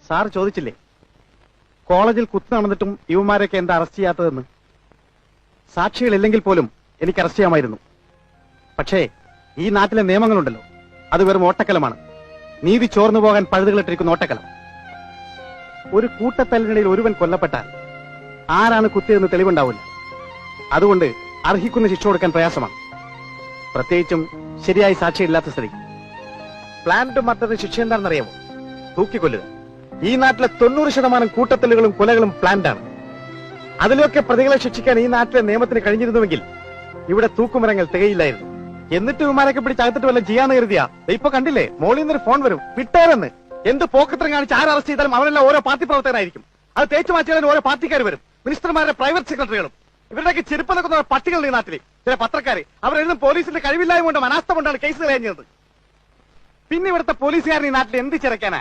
Sir ചോദിച്ചില്ലേ കോളേജിൽ കുത്തു നടന്നിട്ടും ഇവന്മാരൊക്കെ എന്താ അറസ്റ്റ് ചെയ്യാത്തതെന്ന്? സാക്ഷികളില്ലെങ്കിൽ പോലും എനിക്ക് അറസ്റ്റ് ചെയ്യാമായിരുന്നു. പക്ഷേ ഈ നാട്ടിലെ നിയമങ്ങളുണ്ടല്ലോ, അത് വെറും ഓട്ടക്കലമാണ്. നീതി ചോർന്നു പോകാൻ പഴുതുകളിട്ടിരിക്കുന്ന ഓട്ടക്കലം. ഒരു കൂട്ടത്തല്ലിനിടയിൽ ഒരുവൻ കൊല്ലപ്പെട്ടാൽ ആരാണ് കുത്തിയതെന്ന് തെളിവുണ്ടാവില്ല. അതുകൊണ്ട് അർഹിക്കുന്ന ശിക്ഷ കൊടുക്കാൻ പ്രയാസമാണ്, പ്രത്യേകിച്ചും ശരിയായി സാക്ഷിയില്ലാത്ത സ്ഥിതിക്ക്. പ്ലാൻഡ് മർഡറിന് ശിക്ഷ എന്താണെന്നറിയാമോ? തൂക്കിക്കൊല്ലുക. ഈ നാട്ടിലെ 90% കൂട്ടത്തല്ലുകളും കൊലകളും പ്ലാൻഡാണ്. അതിലൊക്കെ പ്രതികളെ ശിക്ഷിക്കാൻ ഈ നാട്ടിലെ നിയമത്തിന് കഴിഞ്ഞിരുന്നുവെങ്കിൽ ഇവിടെ തൂക്കുമരങ്ങൾ തികയില്ലായിരുന്നു. എന്നിട്ട് വിമാനൊക്കെ പിടിച്ചകത്തിട്ട് വല്ല ചെയ്യാന്ന് കരുതിയാ ഇപ്പൊ കണ്ടില്ലേ, മോളിൽ നിന്നൊരു ഫോൺ വരും, വിട്ടേരെന്ന്. എന്ത് പോക്കത്രം കാണിച്ച് ആര് അറസ്റ്റ് ചെയ്താലും അവരെല്ലാം ഓരോ പാർട്ടി പ്രവർത്തകരായിരിക്കും. അത് തേച്ചു മാറ്റിയാലും ഓരോ പാർട്ടിക്കാർ വരും, മിനിസ്റ്റർമാരുടെ പ്രൈവറ്റ് സെക്രട്ടറികളും. ഇവരുടെയൊക്കെ ചെരുപ്പ് നിൽക്കുന്ന പട്ടികൾ ഈ നാട്ടിൽ. ചില പത്രക്കാര് അവരെന്നും പോലീസിന്റെ കഴിവില്ലായ്മ കൊണ്ടും അനാസ്ഥ കൊണ്ടാണ് കേസ് കഴിഞ്ഞത്. പിന്നെ ഇവിടുത്തെ പോലീസുകാരൻ ഈ നാട്ടിൽ എന്ത് ചിരക്കാനാ?